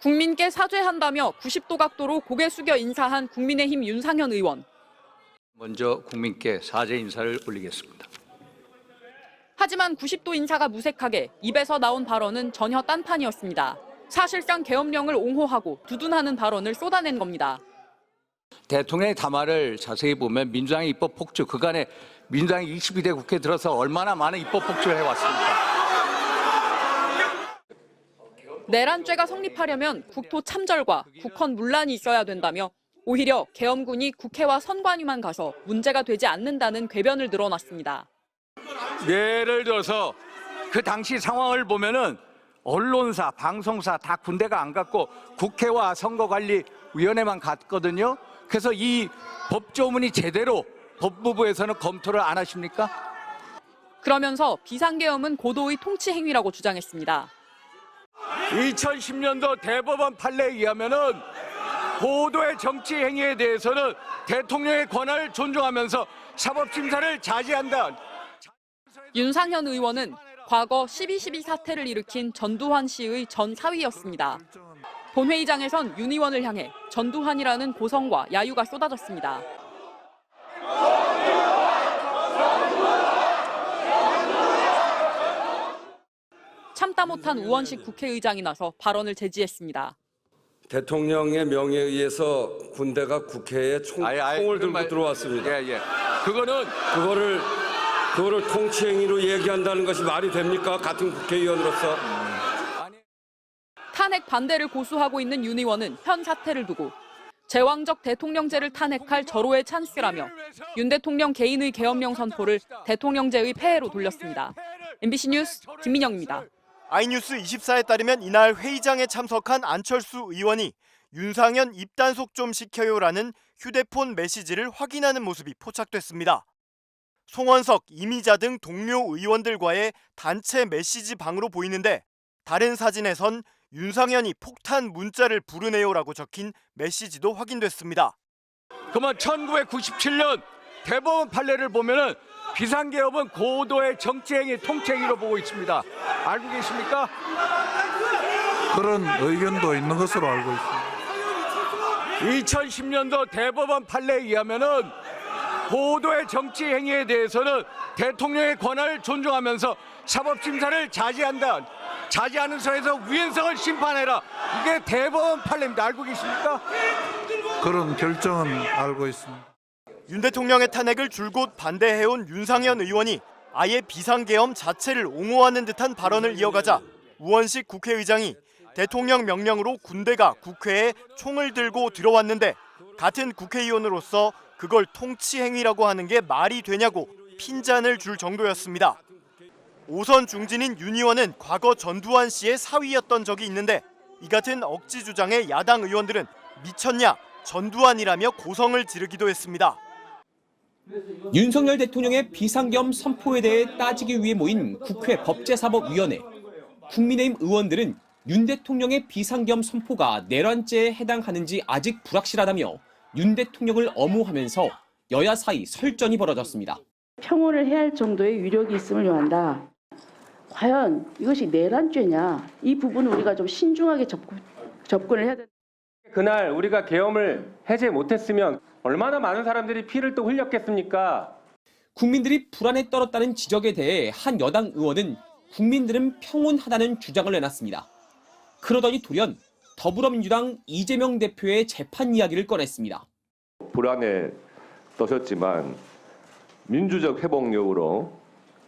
국민께 사죄한다며 90도 각도로 고개 숙여 인사한 국민의힘 윤상현 의원. 먼저 국민께 사죄 인사를 올리겠습니다. 하지만 90도 인사가 무색하게 입에서 나온 발언은 전혀 딴판이었습니다. 사실상 계엄령을 옹호하고 두둔하는 발언을 쏟아낸 겁니다. 대통령의 담화를 자세히 보면 민주당의 입법 폭주, 그간에 민주당이 22대 국회에 들어서 얼마나 많은 입법 폭주를 해왔습니까? 내란죄가 성립하려면 국토 참절과 국헌 문란이 있어야 된다며 오히려 계엄군이 국회와 선관위만 가서 문제가 되지 않는다는 궤변을 늘어놨습니다. 예를 들어서 그 당시 상황을 보면은 언론사, 방송사 다 군대가 안 갔고 국회와 선거관리위원회만 갔거든요. 그래서 이 법조문이 제대로 법무부에서는 검토를 안 하십니까? 그러면서 비상계엄은 고도의 통치 행위라고 주장했습니다. 2010년도 대법원 판례에 의하면은 고도의 정치 행위에 대해서는 대통령의 권한을 존중하면서 사법심사를 자제한다. 윤상현 의원은 과거 12.12 사태를 일으킨 전두환 씨의 전 사위였습니다. 본회의장에선 윤 의원을 향해 전두환이라는 고성과 야유가 쏟아졌습니다. 참다 못한 우원식 국회의장이 나서 발언을 제지했습니다. 대통령의 명예에 의해서 군대가 국회에 총을 들고 들어왔습니다. 그거를 통치행위로 얘기한다는 것이 말이 됩니까? 같은 국회의원으로서. 탄핵 반대를 고수하고 있는 윤 의원은 현 사태를 두고 제왕적 대통령제를 탄핵할 절호의 찬스라며 윤 대통령 개인의 계엄령 선포를 대통령제의 폐해로 돌렸습니다. MBC 뉴스 김민영입니다. 아이뉴스 24에 따르면 이날 회의장에 참석한 안철수 의원이 윤상현 입단속 좀 시켜요라는 휴대폰 메시지를 확인하는 모습이 포착됐습니다. 송원석, 이미자 등 동료 의원들과의 단체 메시지 방으로 보이는데 다른 사진에선 윤상현이 폭탄 문자를 부르네요라고 적힌 메시지도 확인됐습니다. 그러면 1997년 대법원 판례를 보면은 비상계엄은 고도의 정치행위, 통치행위로 보고 있습니다. 알고 계십니까? 그런 의견도 있는 것으로 알고 있습니다. 2010년도 대법원 판례에 의하면은 고도의 정치행위에 대해서는 대통령의 권한을 존중하면서 사법심사를 자제한다. 자제하는 선에서 위헌성을 심판해라. 이게 대법원 판례입니다. 알고 계십니까? 그런 결정은 알고 있습니다. 윤 대통령의 탄핵을 줄곧 반대해온 윤상현 의원이 아예 비상계엄 자체를 옹호하는 듯한 발언을 이어가자 우원식 국회의장이 대통령 명령으로 군대가 국회에 총을 들고 들어왔는데 같은 국회의원으로서 그걸 통치행위라고 하는 게 말이 되냐고 핀잔을 줄 정도였습니다. 오선 중진인 윤 의원은 과거 전두환 씨의 사위였던 적이 있는데 이 같은 억지 주장에 야당 의원들은 미쳤냐, 전두환이라며 고성을 지르기도 했습니다. 윤석열 대통령의 비상계엄 선포에 대해 따지기 위해 모인 국회 법제사법위원회. 국민의힘 의원들은 윤 대통령의 비상계엄 선포가 내란죄에 해당하는지 아직 불확실하다며 윤 대통령을 엄호하면서 여야 사이 설전이 벌어졌습니다. 평온을 해야 할 정도의 위력이 있음을 요한다. 과연 이것이 내란죄냐? 이 부분은 우리가 좀 신중하게 접근을 해야 된다. 그날 우리가 계엄을 해제 못했으면 얼마나 많은 사람들이 피를 또 흘렸겠습니까? 국민들이 불안에 떨었다는 지적에 대해 한 여당 의원은 국민들은 평온하다는 주장을 내놨습니다. 그러더니 돌연 더불어민주당 이재명 대표의 재판 이야기를 꺼냈습니다. 불안에 떠셨지만 민주적 회복력으로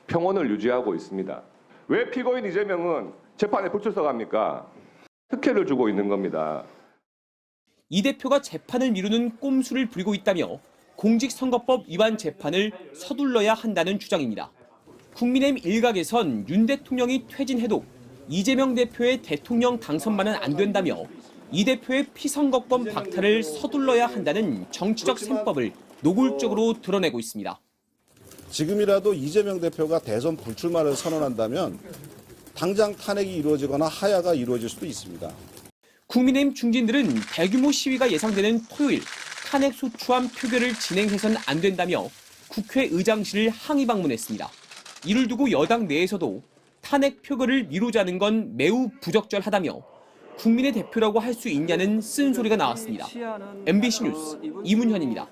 평온을 유지하고 있습니다. 왜 피고인 이재명은 재판에 불출석합니까? 특혜를 주고 있는 겁니다. 이 대표가 재판을 미루는 꼼수를 부리고 있다며 공직선거법 위반 재판을 서둘러야 한다는 주장입니다. 국민의힘 일각에선 윤 대통령이 퇴진해도 이재명 대표의 대통령 당선만은 안 된다며 이 대표의 피선거권 박탈을 서둘러야 한다는 정치적 셈법을 노골적으로 드러내고 있습니다. 지금이라도 이재명 대표가 대선 불출마를 선언한다면 당장 탄핵이 이루어지거나 하야가 이루어질 수도 있습니다. 국민의힘 중진들은 대규모 시위가 예상되는 토요일 탄핵 소추안 표결을 진행해서는 안 된다며 국회 의장실을 항의 방문했습니다. 이를 두고 여당 내에서도 탄핵 표결을 미루자는 건 매우 부적절하다며 국민의 대표라고 할 수 있냐는 쓴소리가 나왔습니다. MBC 뉴스 이문현입니다.